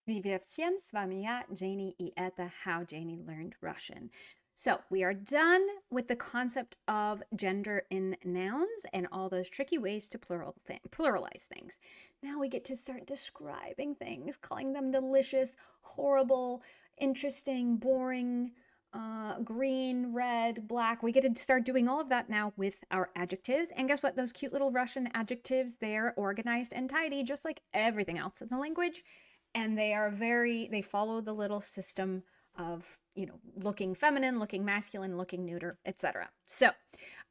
Привет всем, с вами я, Janie, и это How Janie Learned Russian. So, we are done with the concept of gender in nouns and all those tricky ways to pluralize things. Now we get to start describing things, calling them delicious, horrible, interesting, boring, green, red, black. We get to start doing all of that now with our adjectives. And guess what? Those cute little Russian adjectives, they're organized and tidy, just like everything else in the language. And they follow the little system of, looking feminine, looking masculine, looking neuter, etc. So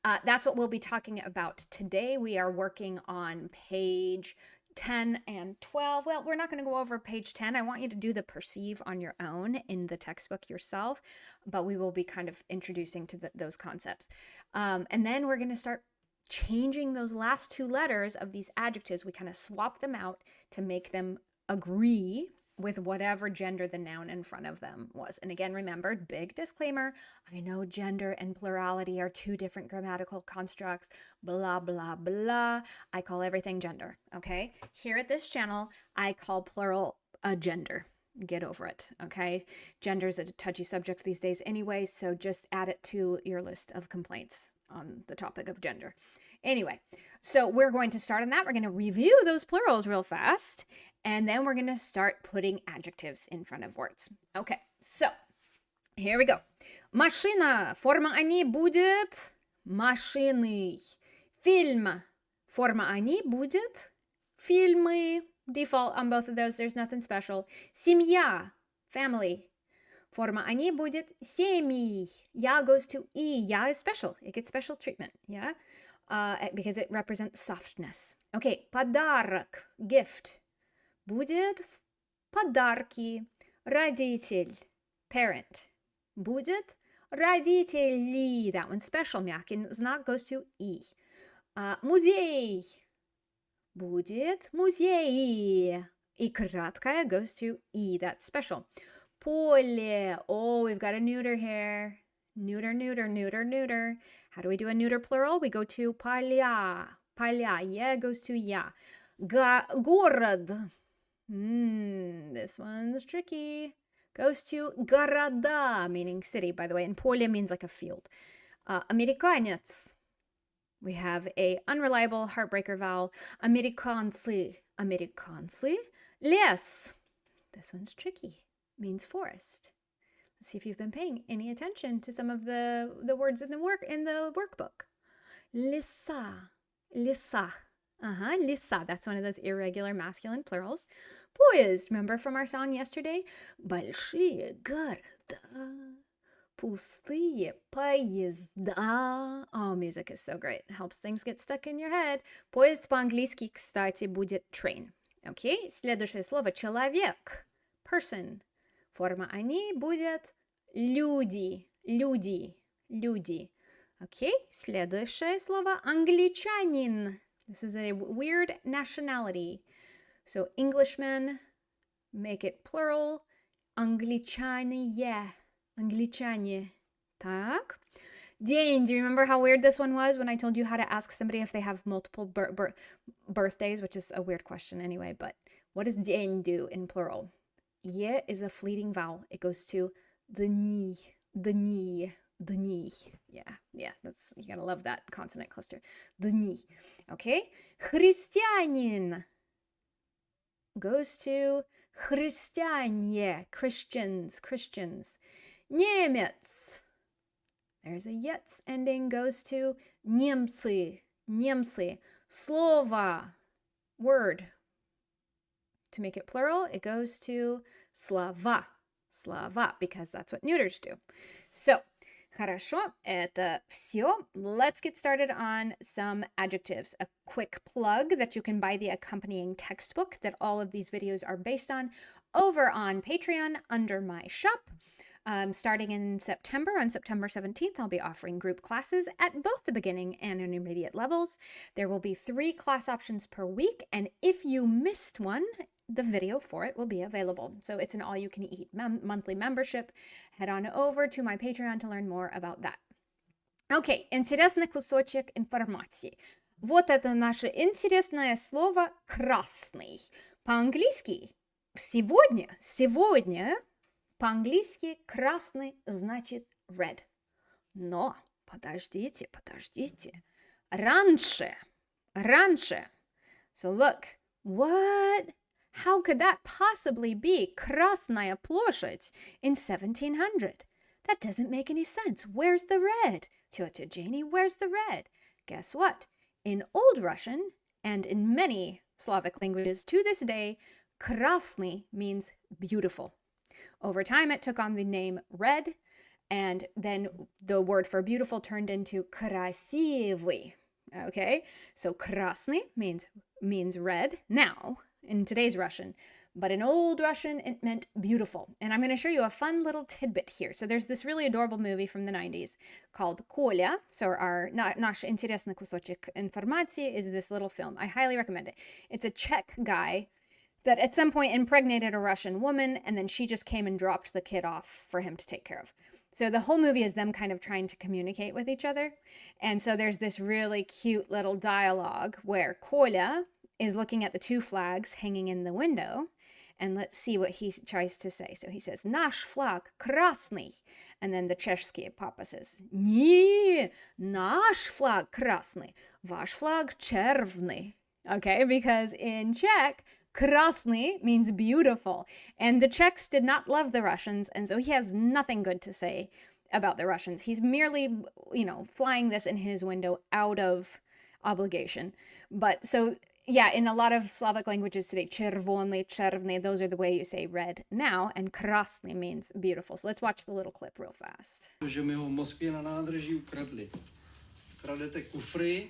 that's what we'll be talking about today. We are working on page 10 and 12. Well, we're not going to go over page 10. I want you to do the perceive on your own in the textbook yourself, but we will be kind of introducing to those concepts. And then we're going to start changing those last two letters of these adjectives. We kind of swap them out to make them agree with whatever gender the noun in front of them was. And again, remember, big disclaimer, I know gender and plurality are two different grammatical constructs, blah, blah, blah. I call everything gender, okay? Here at this channel, I call plural a gender. Get over it, okay? Gender is a touchy subject these days anyway, so just add it to your list of complaints on the topic of gender. Anyway, so we're going to start on that. We're going to review those plurals real fast, and then we're going to start putting adjectives in front of words. Okay, so here we go. Машина. Форма они будет машиной. Фильм. Форма они будет фильмы. Default on both of those. There's nothing special. Семья. Family. Форма они будет семьи. Я goes to и. Я is special. It gets special treatment. Yeah? Because it represents softness. Okay, подарок, gift. Будет подарки. Родитель, parent. Будет родители. That one's special. Мягкий знак goes to и. Музей. Будет музей. И краткое goes to и. That's special. Поле. Oh, we've got a neuter here. Neuter, neuter, neuter, neuter. How do we do a neuter plural? We go to поля. Поля. Yeah goes to я. Город. This one's tricky. Goes to города, meaning city, by the way. And поле means like a field. Американец. We have a unreliable heartbreaker vowel. Американцы. Американцы. Лес. This one's tricky. Means forest. Let's see if you've been paying any attention to some of the words in the workbook. Леса. Леса. Леса. That's one of those irregular masculine plurals. Поезд. Remember from our song yesterday? Большие города. Пустые поезда. Oh, music is so great. It helps things get stuck in your head. Поезд по-английски, кстати, будет train. Окей? Следующее слово человек. Person. Форма они будет люди. Люди. Люди. Окей? Следующее слово англичанин. This is a weird nationality. So Englishman, make it plural. Англичане. Англичане. Так. Dane, do you remember how weird this one was when I told you how to ask somebody if they have multiple birthdays, which is a weird question anyway, but what does Dane do in plural? Ye is a fleeting vowel. It goes to the knee, the knee, the knee. Yeah, that's, you gotta love that consonant cluster. The knee. Okay? Христианин goes to христиане, Christians. Немец. There's a yets ending, goes to немцы. Слово, word. To make it plural, it goes to слова, because that's what neuters do. So, хорошо, это все. Let's get started on some adjectives. A quick plug that you can buy the accompanying textbook that all of these videos are based on over on Patreon under my shop. Starting in September, on September 17th, I'll be offering group classes at both the beginning and intermediate levels. There will be 3 class options per week, and if you missed one, the video for it will be available. So it's an all-you-can-eat monthly membership. Head on over to my Patreon to learn more about that. Окей, интересный кусочек информации. Вот это наше интересное слово «красный». По-английски Сегодня по-английски красный значит red. Но подождите. Раньше. So look, what? How could that possibly be Krasnaya площадь in 1700? That doesn't make any sense. Where's the red? Teta Janie, where's the red? Guess what? In Old Russian and in many Slavic languages to this day, Krasny means beautiful. Over time, it took on the name red, and then the word for beautiful turned into krasivy. Okay, so krasny means red now in today's Russian, but in Old Russian it meant beautiful. And I'm going to show you a fun little tidbit here. So there's this really adorable movie from the 90s called Kolya. So our наш интересный кусочек информации is this little film. I highly recommend it. It's a Czech guy that at some point impregnated a Russian woman, and then she just came and dropped the kid off for him to take care of. So the whole movie is them kind of trying to communicate with each other. And so there's this really cute little dialogue where Kolya is looking at the two flags hanging in the window. And let's see what he tries to say. So he says, Наш флаг красный. And then the Cheshsky papa says, Не, наш флаг красный, ваш флаг червный. Okay, because in Czech, krasny means beautiful. And the Czechs did not love the Russians, and so he has nothing good to say about the Russians. He's merely, flying this in his window out of obligation. But so, yeah, in a lot of Slavic languages today, червоный, червный, those are the way you say red now, and krasny means beautiful. So let's watch the little clip real fast. Že mi ho v Moskvě na nádraží ukradli. Kradete kufry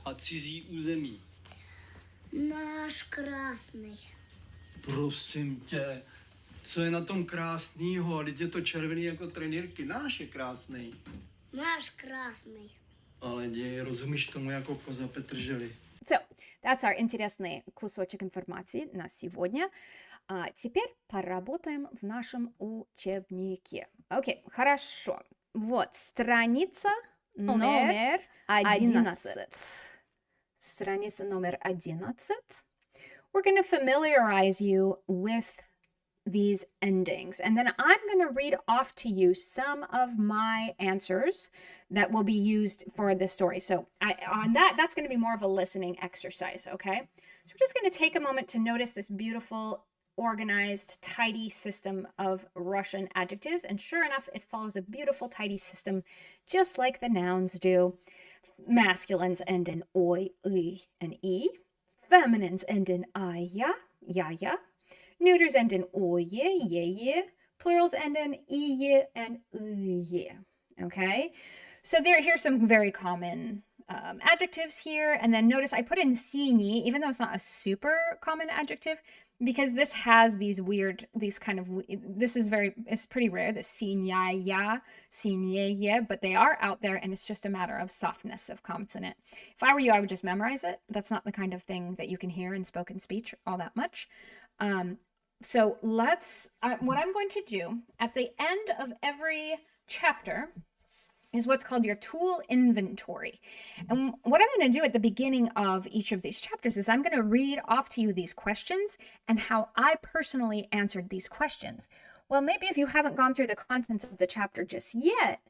a cizí území. Náš krásný. Prosím tě, co je na tom krásnýho? Teď je to červený jako trenýrky. Náš je krásný. Náš krásný. Ale děj, rozumíš tomu jako koza Petrželi. So, that's our интересный кусочек информации на сегодня. А теперь поработаем в нашем учебнике. Окей, хорошо. Вот, страница номер 11. Страница номер 11. We're going to familiarize you with these endings. And then I'm going to read off to you some of my answers that will be used for this story. So that's going to be more of a listening exercise, okay? So we're just going to take a moment to notice this beautiful, organized, tidy system of Russian adjectives. And sure enough, it follows a beautiful, tidy system, just like the nouns do. Masculines end in oi, and e. Feminines end in ya. Neuters end in ye. Plurals end in iye and ye. Okay? So here's some very common adjectives here. And then notice I put in sini, even though it's not a super common adjective, because this has it's pretty rare, the sinya, sinye, but they are out there, and it's just a matter of softness of consonant. If I were you, I would just memorize it. That's not the kind of thing that you can hear in spoken speech all that much. So what I'm going to do at the end of every chapter is what's called your tool inventory. And what I'm going to do at the beginning of each of these chapters is I'm going to read off to you these questions and how I personally answered these questions. Well, maybe if you haven't gone through the contents of the chapter just yet,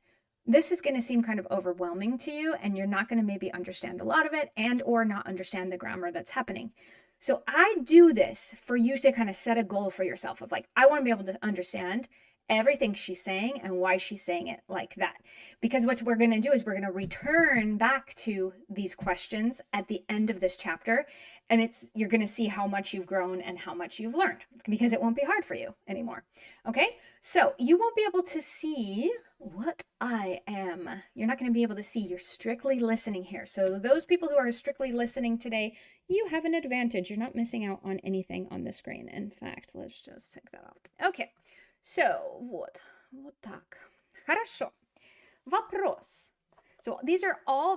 this is going to seem kind of overwhelming to you, and you're not going to maybe understand a lot of it and or not understand the grammar that's happening. So I do this for you to kind of set a goal for yourself of like, I want to be able to understand everything she's saying and why she's saying it like that. Because what we're going to do is we're going to return back to these questions at the end of this chapter, and you're going to see how much you've grown and how much you've learned, because it won't be hard for you anymore. Okay? So you won't be able to see what I am. You're not going to be able to see. You're strictly listening here. So those people who are strictly listening today, you have an advantage. You're not missing out on anything on the screen. In fact, let's just take that off. Okay. So, вот так. Хорошо. Вопрос. So these are all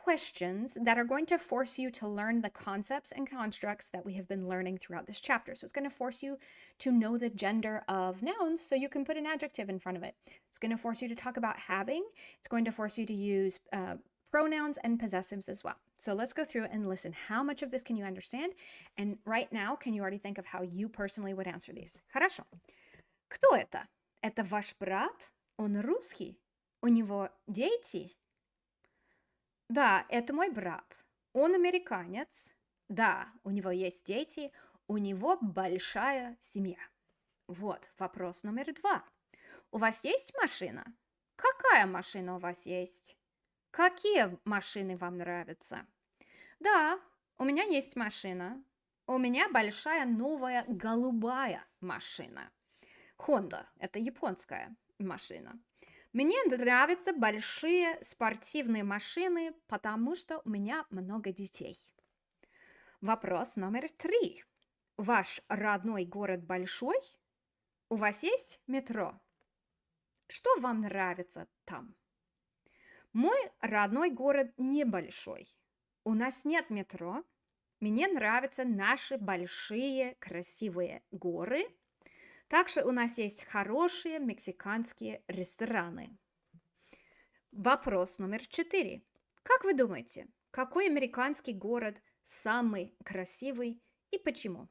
questions that are going to force you to learn the concepts and constructs that we have been learning throughout this chapter. So it's going to force you to know the gender of nouns so you can put an adjective in front of it. It's going to force you to talk about having. It's going to force you to use pronouns and possessives as well. So let's go through and listen. How much of this can you understand? And right now, can you already think of how you personally would answer these? Хорошо. Кто это? Это ваш брат? Он русский? У него дети? Да, это мой брат. Он американец. Да, у него есть дети. У него большая семья. Вот, вопрос номер 2. У вас есть машина? Какая машина у вас есть? Какие машины вам нравятся? Да, у меня есть машина. У меня большая новая голубая машина. Honda – это японская машина. Мне нравятся большие спортивные машины, потому что у меня много детей. Вопрос номер 3. Ваш родной город большой? У вас есть метро? Что вам нравится там? Мой родной город небольшой. У нас нет метро. Мне нравятся наши большие красивые горы. Также у нас есть хорошие мексиканские рестораны. Вопрос номер 4. Как вы думаете, какой американский город самый красивый и почему?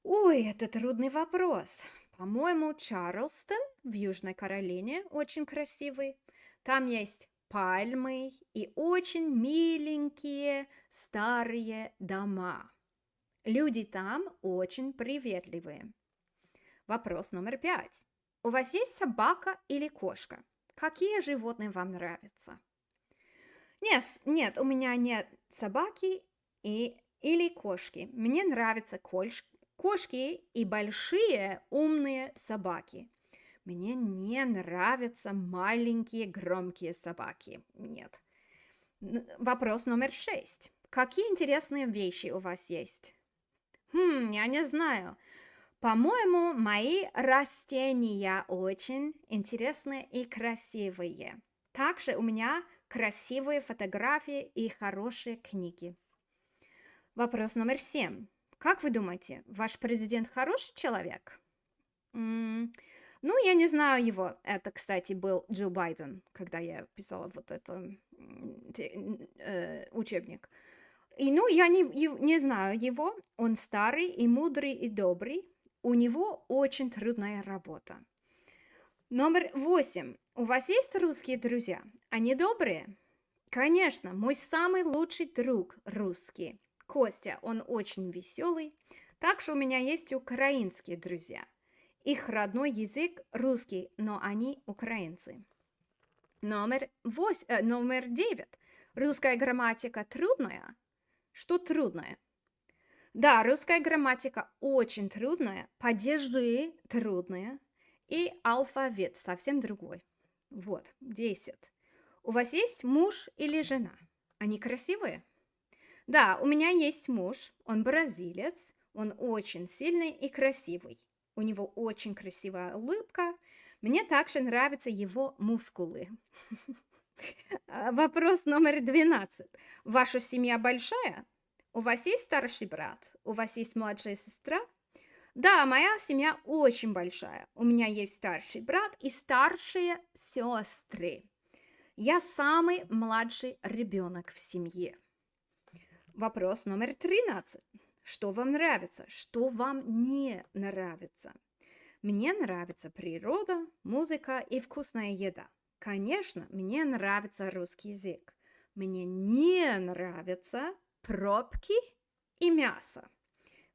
Ой, это трудный вопрос. По-моему, Чарльстон в Южной Каролине очень красивый. Там есть пальмы и очень миленькие старые дома. Люди там очень приветливые. Вопрос номер 5. У вас есть собака или кошка? Какие животные вам нравятся? Нет, у меня нет собаки или кошки. Мне нравятся кошки и большие умные собаки. Мне не нравятся маленькие громкие собаки. Нет. Вопрос номер 6. Какие интересные вещи у вас есть? Я не знаю. По-моему, мои растения очень интересные и красивые. Также у меня красивые фотографии и хорошие книги. Вопрос номер 7. Как вы думаете, ваш президент хороший человек? Я не знаю его. Это, кстати, был Джо Байден, когда я писала вот этот учебник. Я не знаю его. Он старый и мудрый и добрый. У него очень трудная работа. Номер 8. У вас есть русские друзья? Они добрые? Конечно, мой самый лучший друг русский. Костя, он очень веселый. Также у меня есть украинские друзья. Их родной язык русский, но они украинцы. Номер 9. Русская грамматика трудная? Что трудное? Да, русская грамматика очень трудная, падежи трудные и алфавит совсем другой. Вот, 10. У вас есть муж или жена? Они красивые? Да, у меня есть муж, он бразилец, он очень сильный и красивый. У него очень красивая улыбка. Мне также нравятся его мускулы. Вопрос номер 12. Ваша семья большая? У вас есть старший брат? У вас есть младшая сестра? Да, моя семья очень большая. У меня есть старший брат и старшие сестры. Я самый младший ребенок в семье. Вопрос номер 13. Что вам нравится? Что вам не нравится? Мне нравится природа, музыка и вкусная еда. Конечно, мне нравится русский язык. Мне не нравятся пробки и мясо.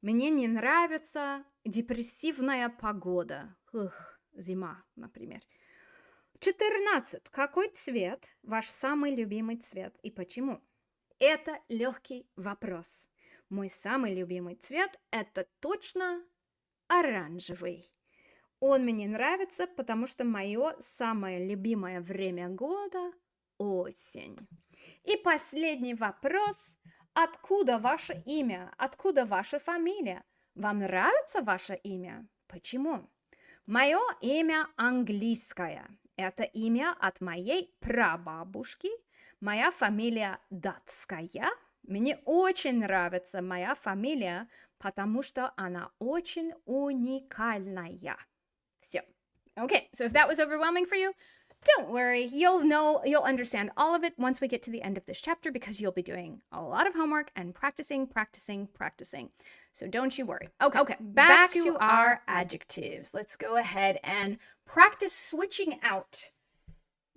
Мне не нравится депрессивная погода. Зима, например. 14. Какой цвет ваш самый любимый цвет и почему? Это легкий вопрос. Мой самый любимый цвет – это точно оранжевый. Он мне нравится, потому что мое самое любимое время года – осень. И последний вопрос. Откуда ваше имя? Откуда ваша фамилия? Вам нравится ваше имя? Почему? Мое имя английское. Это имя от моей прабабушки. Моя фамилия датская. Мне очень нравится моя фамилия, потому что она очень уникальная. Все. Okay, so if that was overwhelming for you, Don't worry, you'll understand all of it once we get to the end of this chapter because you'll be doing a lot of homework and practicing. So don't you worry. Okay, back to our adjectives. Let's go ahead and practice switching out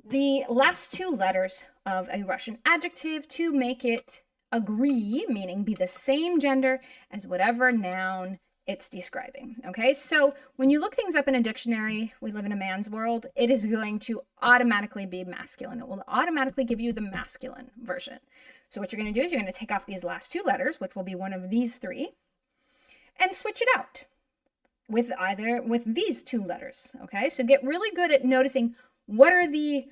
the last two letters of a Russian adjective to make it agree, meaning be the same gender as whatever noun it's describing. Okay, so when you look things up in a dictionary, we live in a man's world, it is going to automatically be masculine. It will automatically give you the masculine version. So what you're going to do is you're going to take off these last two letters, which will be one of these three, and switch it out with these two letters. Okay, so get really good at noticing what are the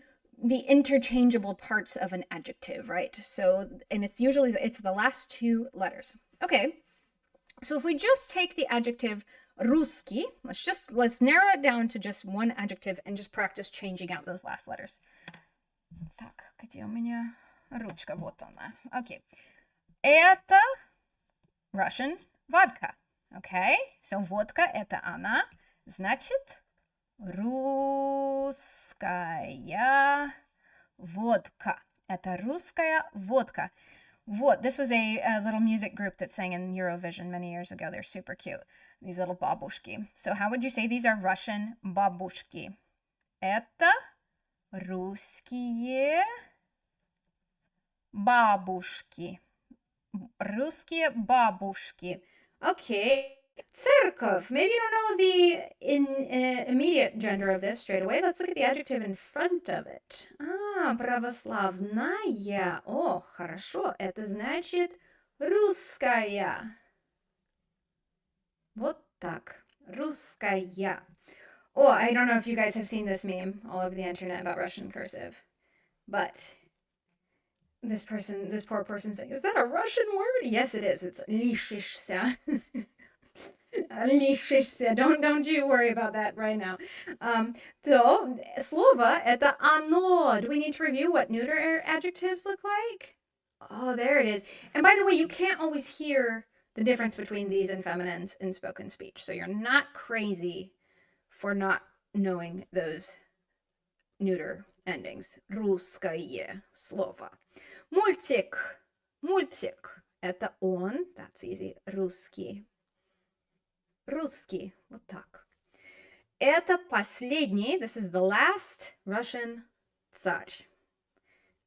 interchangeable parts of an adjective, right? So, and it's the last two letters. Okay. So if we just take the adjective русский, let's narrow it down to just one adjective and just practice changing out those last letters. Так, где у меня ручка? Вот она. Okay. Это Russian vodka. Okay. So vodka это она. Значит, русская водка. Это русская водка. Вот, this was a little music group that sang in Eurovision many years ago. They're super cute. These little babushki. So how would you say these are Russian babushki? Это русские бабушки. Русские бабушки. Okay. Церковь. Maybe you don't know the immediate gender of this straight away. Let's look at the adjective in front of it. Православная. О, хорошо. Это значит русская. Вот так. Русская. Oh, I don't know if you guys have seen this meme all over the internet about Russian cursive. But this poor person saying, is that a Russian word? Yes, it is. It's лишишься. Лишишься. Don't you worry about that right now. So, слово это оно. Do we need to review what neuter adjectives look like? Oh, there it is. And by the way, you can't always hear the difference between these and feminines in spoken speech. So you're not crazy for not knowing those neuter endings. Русское слово. Мультик. Мультик. Это он. That's easy. Русский. Русский. Вот так. Это последний. This is the last Russian tsar.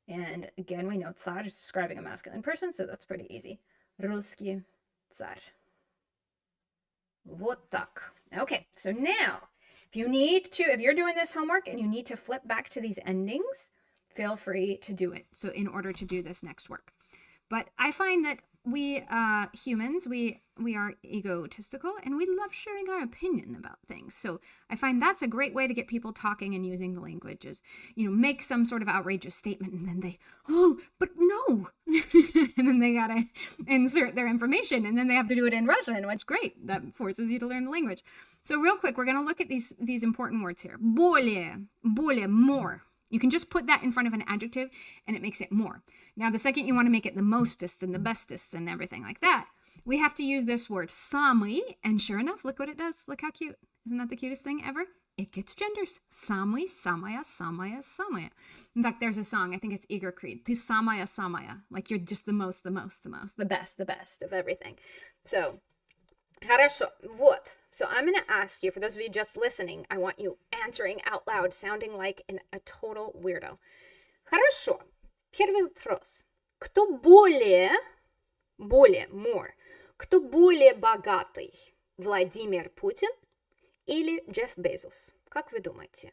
And again, we know tsar is describing a masculine person, so that's pretty easy. Русский tsar. Вот так. Okay, so now, if you're doing this homework and you need to flip back to these endings, feel free to do it. So in order to do this next work. But I find that we humans, we are egotistical and we love sharing our opinion about things. So I find that's a great way to get people talking and using the language is, make some sort of outrageous statement and then but no. And then they gotta insert their information and then they have to do it in Russian, which great. That forces you to learn the language. So real quick, we're gonna look at these important words here. Более, more. You can just put that in front of an adjective and it makes it more. Now, the second you want to make it the mostest and the bestest and everything like that, we have to use this word самый, and sure enough, look what it does. Look how cute. Isn't that the cutest thing ever? It gets genders. Самый, самая, самая, самая. In fact, there's a song, I think it's Igor Creed. Ты самая, самая. Like you're just the most, the best of everything. So, Хорошо. Вот. So I'm going to ask you, for those of you just listening, I want you answering out loud, sounding like a total weirdo. Хорошо. Первый вопрос. Кто более, more, кто более богатый? Владимир Путин или Джефф Безос? Как вы думаете?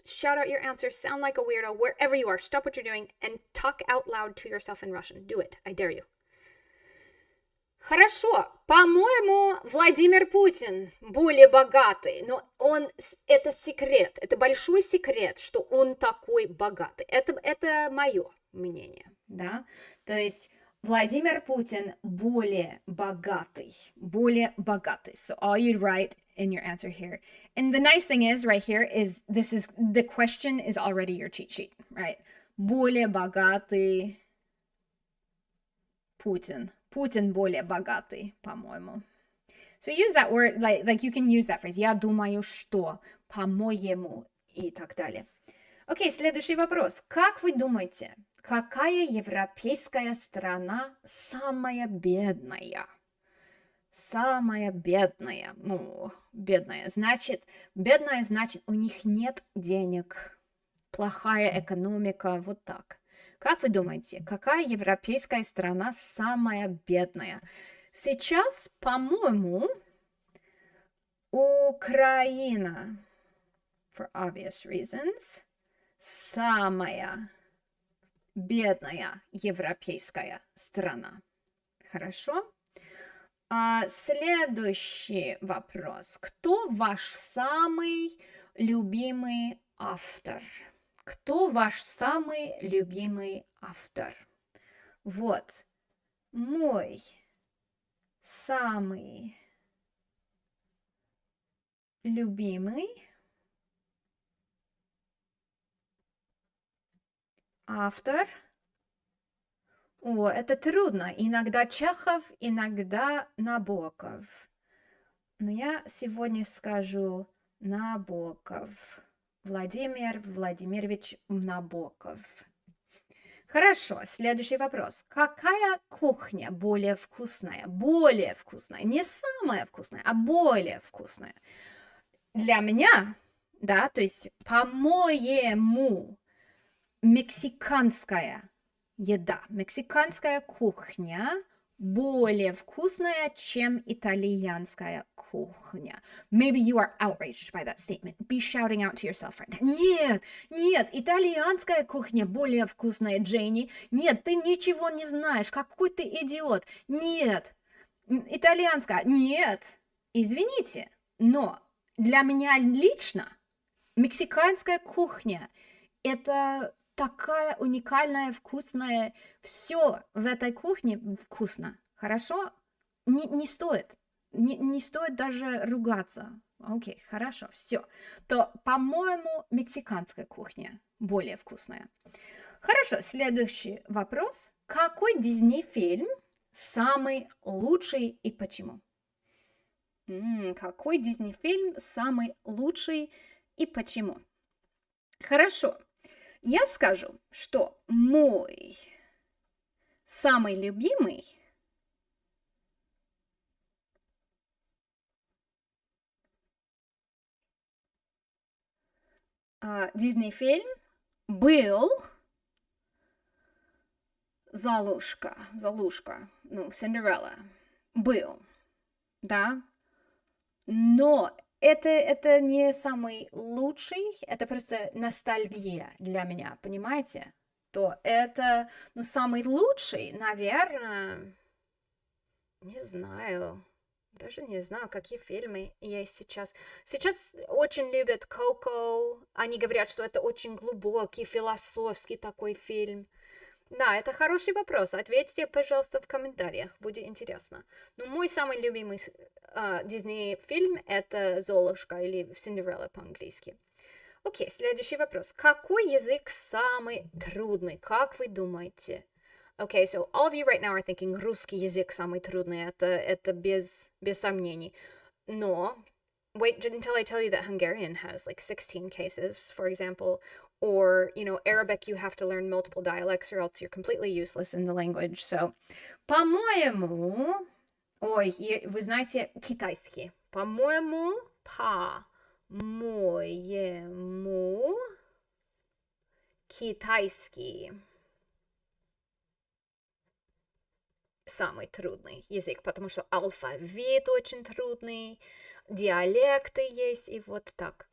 Shout out your answers, sound like a weirdo, wherever you are. Stop what you're doing and talk out loud to yourself in Russian. Do it. I dare you. Хорошо, по-моему, Владимир Путин более богатый, но это секрет, это большой секрет, что он такой богатый. Это мое мнение, да? То есть Владимир Путин более богатый. So all you'd write in your answer here. And the nice thing is right here is the question is already your cheat sheet, right? Более богатый Путин. Путин более богатый, по-моему. So use that word, like you can use that phrase. Я думаю, что, по-моему, и так далее. Окей, следующий вопрос. Как вы думаете, какая европейская страна самая бедная? Самая бедная. Ну, бедная. Бедная значит, у них нет денег. Плохая экономика, вот так. Как вы думаете, какая европейская страна самая бедная? Сейчас, по-моему, Украина, for obvious reasons, самая бедная европейская страна. Хорошо? Следующий вопрос. Кто ваш самый любимый автор? Кто ваш самый любимый автор? Вот. Мой самый любимый автор. О, это трудно. Иногда Чехов, иногда Набоков. Но я сегодня скажу Набоков. Владимир Владимирович Набоков. Хорошо, следующий вопрос. Какая кухня более вкусная? Более вкусная. Не самая вкусная, а более вкусная. Для меня, да, то есть, по-моему, мексиканская еда, мексиканская кухня более вкусная, чем итальянская кухня. Maybe you are outraged by that statement. Be shouting out to yourself right now. Нет, нет, итальянская кухня более вкусная, Дженни. Нет, ты ничего не знаешь. Какой ты идиот. Нет, итальянская. Нет, извините, но для меня лично мексиканская кухня – это такая уникальная, вкусная. Все в этой кухне вкусно. Хорошо? Не стоит. Не стоит даже ругаться. Окей, хорошо, все. То, по-моему, мексиканская кухня более вкусная. Хорошо, следующий вопрос. Какой Дисней-фильм самый лучший и почему? Какой Дисней-фильм самый лучший и почему? Хорошо. Я скажу, что мой самый любимый Дисней-фильм был Золушка, ну, Синдерелла, был, да, но это не самый лучший, это просто ностальгия для меня, понимаете? То это, ну, самый лучший, наверное, не знаю, даже не знаю, какие фильмы есть сейчас. Сейчас очень любят Коко, они говорят, что это очень глубокий, философский такой фильм. Да, это хороший вопрос. Ответьте, пожалуйста, в комментариях, будет интересно. Но мой самый любимый Дисней фильм это Золушка или Синдерелла по-английски. Окей, следующий вопрос. Какой язык самый трудный? Как вы думаете? Okay, so all of you right now are thinking русский язык самый трудный. Это без сомнений. Но wait until I tell you that Hungarian has like 16 cases, for example. Or, you know, Arabic, you have to learn multiple dialects or else you're completely useless in the language. So, по-моему... Ой, вы знаете китайский. По-моему, китайский самый трудный язык, потому что алфавит очень трудный, диалекты есть, и вот так.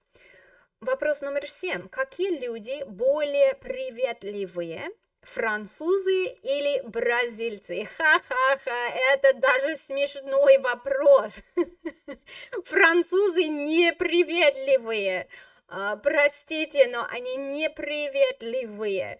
Вопрос номер 7. Какие люди более приветливые, французы или бразильцы? Ха-ха-ха, это даже смешной вопрос. Французы неприветливые. Простите, но они неприветливые.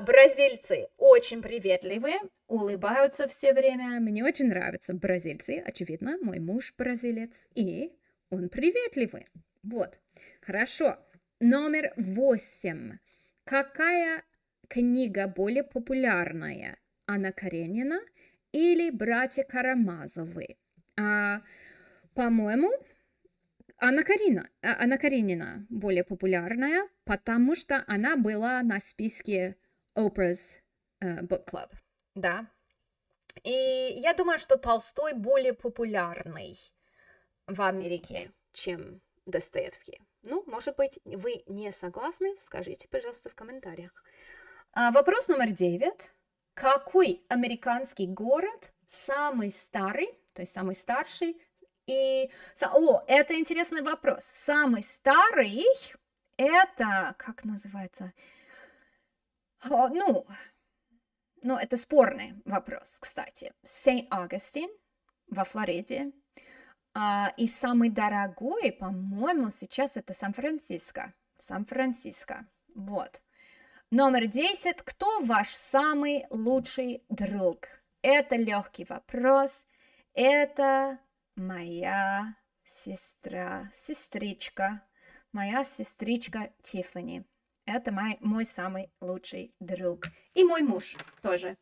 Бразильцы очень приветливые, улыбаются все время. Мне очень нравятся бразильцы. Очевидно, мой муж бразилец, и он приветливый. Вот. Хорошо. Номер 8. Какая книга более популярная? Анна Каренина или братья Карамазовы? По-моему, Анна Каренина более популярная, потому что она была на списке Oprah's Book Club, да. И я думаю, что Толстой более популярный в Америке, чем Достоевский. Ну, может быть, вы не согласны? Скажите, пожалуйста, в комментариях. Вопрос номер 9. Какой американский город самый старый, то есть самый старший? Это интересный вопрос. Самый старый, это, как называется? Это спорный вопрос, кстати. Сент-Августин во Флориде. И самый дорогой, по-моему, сейчас это Сан-Франциско. Сан-Франциско. Вот. Номер 10. Кто ваш самый лучший друг? Это легкий вопрос. Это моя сестричка. Моя сестричка Тиффани. Это мой самый лучший друг. И мой муж тоже.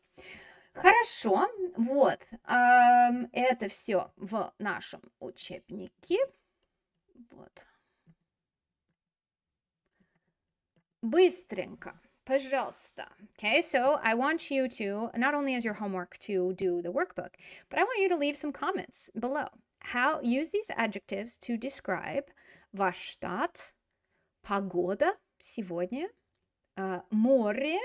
Хорошо, вот. Это все в нашем учебнике. Вот. Быстренько, пожалуйста. Okay, so I want you to, not only as your homework to do the workbook, but I want you to leave some comments below. Use these adjectives to describe ваш штат, погода сегодня, море.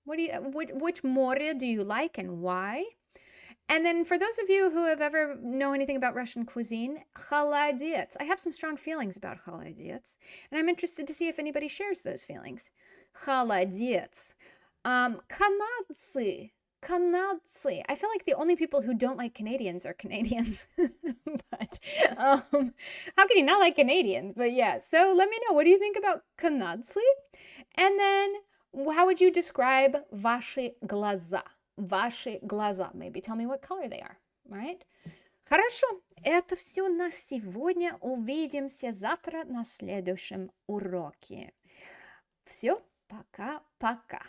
Which море do you like and why? And then for those of you who have ever know anything about Russian cuisine, холодец. I have some strong feelings about холодец, and I'm interested to see if anybody shares those feelings. Холодец. Канадцы. I feel like the only people who don't like Canadians are Canadians. But how can you not like Canadians? But yeah, so let me know, what do you think about канадцы? And then how would you describe ваши глаза? Ваши глаза. Maybe tell me what color they are, right? Хорошо, это все на сегодня. Увидимся завтра на следующем уроке. Все, пока-пока.